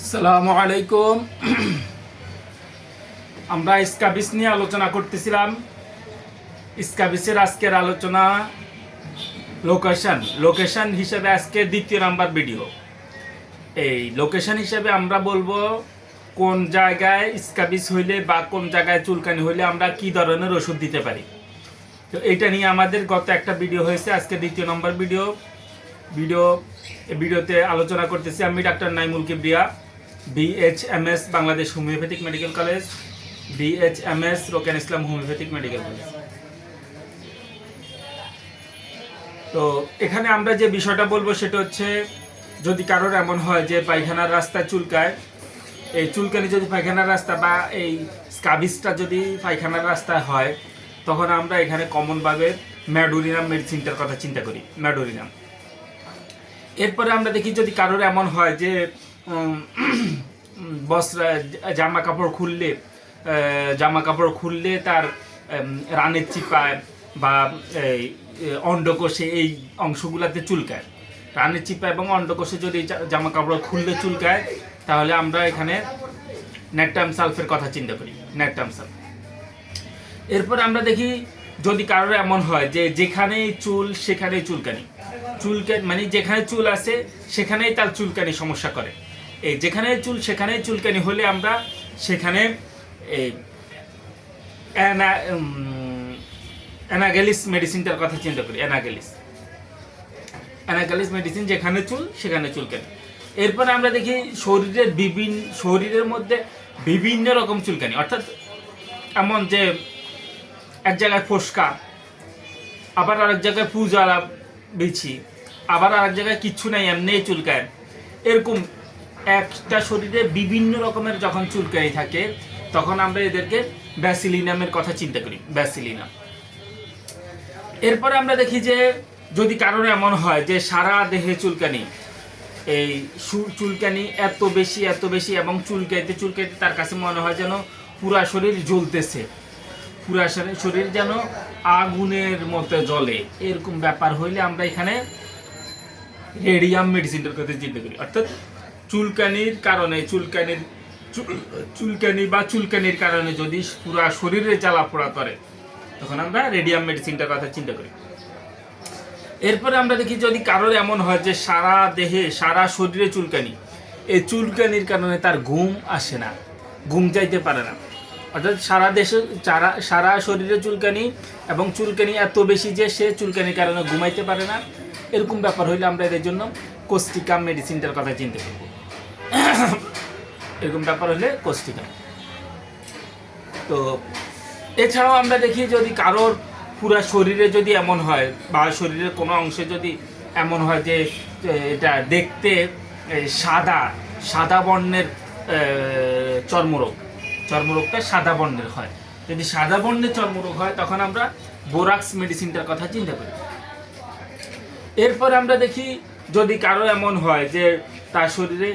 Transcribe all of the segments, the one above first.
আসসালামু আলাইকুম। আমরা স্কাবিস নিয়ে আলোচনা করতেছিলাম। স্কাবিসের আজকের আলোচনা লোকেশন হিসেবে আজকে দ্বিতীয় নাম্বার ভিডিও। এই লোকেশন হিসেবে আমরা বলবো কোন জায়গায় স্কাবিস হইলে বা কোন জায়গায় চুলকানি হইলে আমরা কি ধরনের ওষুধ দিতে পারি। তো এটা নিয়ে আমাদের গত একটা ভিডিও হয়েছে, আজকে দ্বিতীয় নম্বর ভিডিওতে আলোচনা করতেছি আমি doctor Naimul Kibria, BHMS Bangladesh homeopathic medical college, BHMS রোকেন ইসলাম হোমিওপ্যাথিক মেডিকেল কলেজ। তো এখানে আমরা যে বিষয়টা বলবো সেটা হচ্ছে, যদি কারোর এমন হয় যে পায়খানার রাস্তা চুলকায়, এই চুলকানি যদি পায়খানার রাস্তা বা এই স্কাবিসটা যদি পায়খানার রাস্তায় হয়, তখন আমরা এখানে কমনভাবে ম্যাডোরিনাম মেডিসিনটার কথা চিন্তা করি, ম্যাডোরিনাম। এরপরে আমরা দেখি যদি কারোর এমন হয় যে জামা কাপড় খুললে তার রানের চিপায় বা অন্ডকোষে এই অংশগুলোতে চুলকায়, রানের চিপা এবং অন্ডকোষে যদি জামা কাপড় খুললে চুলকায়, তাহলে আমরা এখানে ন্যাট্রাম সালফের কথা চিন্তা করি, ন্যাট্রাম সালফ। এরপর আমরা দেখি যদি কারোর এমন হয় যে যেখানেই চুল সেখানেই চুলকানি, মানে যেখানে চুল আছে সেখানেই তার চুলকানি সমস্যা করে, এই যেখানে চুল সেখানেই চুলকানি হলে আমরা সেখানে অ্যানাগেলিস মেডিসিনটার কথা চিন্তা করি, অ্যানাগেলিস মেডিসিন, যেখানে চুল সেখানে চুলকানি। এরপরে আমরা দেখি শরীরের মধ্যে বিভিন্ন রকম চুলকানি, অর্থাৎ এমন যে এক জায়গায় ফোসকা, আবার আরেক জায়গায় পূজারা বিছি, আবার আরেক জায়গায় কিচ্ছু নাই এমনিই চুলকায়, এরকম একটা শরীরে বিভিন্ন রকমের যখন চুলকানি থাকে তখন আমরা এদেরকে ব্যাসিলিনামের কথা চিন্তা করি, ব্যাসিলিনাম। এরপরে আমরা দেখি যে যদি কারোর এমন হয় যে সারা দেহে চুলকানি, এই চুলকানি এত বেশি এবং চুলকাইতে তার কাছে মনে হয় যেন পুরা শরীর জ্বলতেছে, পুরা শরীর যেন আগুনের মতো জ্বলে, এরকম ব্যাপার হইলে আমরা এখানে রেডিয়াম মেডিসিনটার কথা চিন্তা করি। অর্থাৎ চুলকানির কারণে যদি পুরা শরীরে জ্বালা পোড়া করে, তখন আমরা রেডিয়াম মেডিসিনটার কথা চিন্তা করি। এরপরে আমরা দেখি যদি কারোর এমন হয় যে সারা দেহে সারা শরীরে চুলকানি, এই চুলকানির কারণে তার ঘুম আসে না, ঘুম যাইতে পারে না, অর্থাৎ সারা শরীরে চুলকানি এবং চুলকানি এত বেশি যে সে চুলকানির কারণে ঘুমাইতে পারে না, এরকম ব্যাপার হইলে আমরা এদের জন্য কোস্টিকাম মেডিসিনটার কথা চিন্তা করব, এরকম ব্যাপার হলে কোস্টিকাম। তো এছাড়াও আমরা দেখি যদি কারোর পুরা শরীরে যদি এমন হয় বা শরীরের কোনো অংশে যদি এমন হয় যে এটা দেখতে সাদা বর্ণের চর্মরোগটা সাদা বর্ণের হয়, যদি সাদা বর্ণের চর্মরোগ হয় তখন আমরা বোরাক্স মেডিসিনটার কথা চিন্তা করি। এরপর আমরা দেখি যদি কারো এমন হয় যে তার শরীরে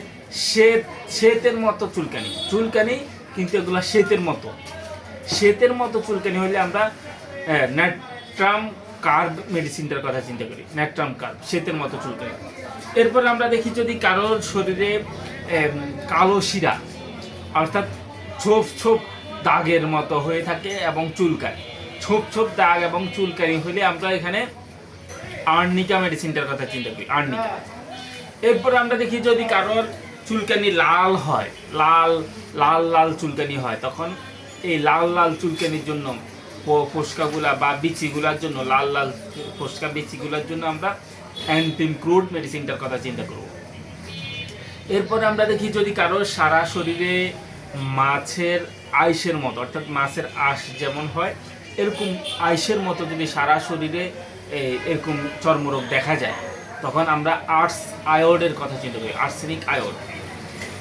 শ্বেতের মতো চুলকানি কিন্তু এগুলো শ্বেতের মতো চুলকানি হলে আমরা ন্যাট্রাম কার্ব মেডিসিনটার কথা চিন্তা করি, ন্যাট্রাম কার্ব, শ্বেতের মতো চুলকানি। এরপর আমরা দেখি যদি কারোর শরীরে কালো শিরা, অর্থাৎ ছোপ দাগের মতো হয়ে থাকে এবং চুলকায়, ছোপ দাগ এবং চুলকানি হলে আমরা এখানে আর্নিকা মেডিসিনটার কথা চিন্তা করি, আর্নিকা। এরপর আমরা দেখি যদি কারোর চুলকানি লাল হয়, লাল চুলকানি হয়, তখন এই লাল চুলকানির জন্য ফোসকাগুলা বা বিচিগুলার জন্য, লাল ফোসকা বিচিগুলার জন্য আমরা অ্যান্টিক্রুড মেডিসিনটার কথা চিন্তা করব। এরপরে আমরা দেখি যদি কারোর সারা শরীরে মাছের আইসের মতো, অর্থাৎ মাছের আঁশ যেমন হয় এরকম আইসের মতো যদি সারা শরীরে এরকম চর্মরোগ দেখা যায়, তখন আমরা আয়োডের কথা চিন্তা করি, আর্সেনিক আয়োড।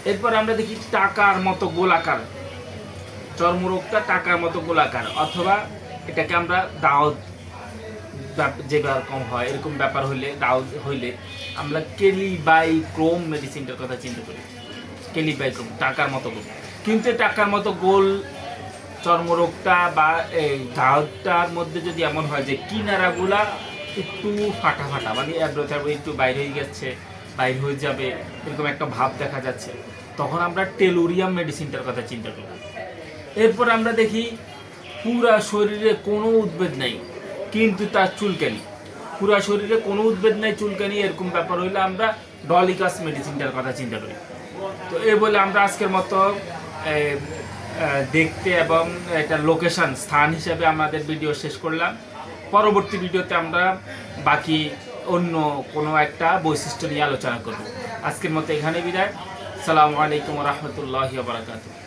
এরপর আমরা দেখি টাকার মতো গোলাকার চর্মরোগটা, টাকার মতো গোলাকার, অথবা এটাকে আমরা দাউদ যেরকম হয় এরকম ব্যাপার হইলে আমরা কেলিবাইক্রোম মেডিসিনটার কথা চিন্তা করি, কেলিবাইক্রোম, টাকার মতো গোল। কিন্তু টাকার মতো গোল চর্মরোগটা বা এই দাউদটার মধ্যে যদি এমন হয় যে কিনারাগুলা একটু ফাটা মানে একটু বাইরে হয়ে যাবে, এরকম একটা ভাব দেখা যাচ্ছে, তখন আমরা টেলুরিয়াম মেডিসিনটার কথা চিন্তা করলাম। এরপর আমরা দেখি পুরা শরীরে কোনো উদ্বেগ নেই কিন্তু তার চুলকানি, পুরা শরীরে কোনো উদ্বেগ নেই চুলকানি, এরকম ব্যাপার হইলে আমরা ডলিকাস মেডিসিনটার কথা চিন্তা করি। তো এই বলে আমরা আজকের মতো দেখতে এবং একটা লোকেশন স্থান হিসেবে আমাদের ভিডিও শেষ করলাম। পরবর্তী ভিডিওতে আমরা বাকি অন্য কোনো একটা বৈশিষ্ট্য নিয়ে আলোচনা করব। আজকের মতো এখানে বিদায়। আসসালামু আলাইকুম ওয়া রাহমাতুল্লাহি ওয়া বারাকাতুহু।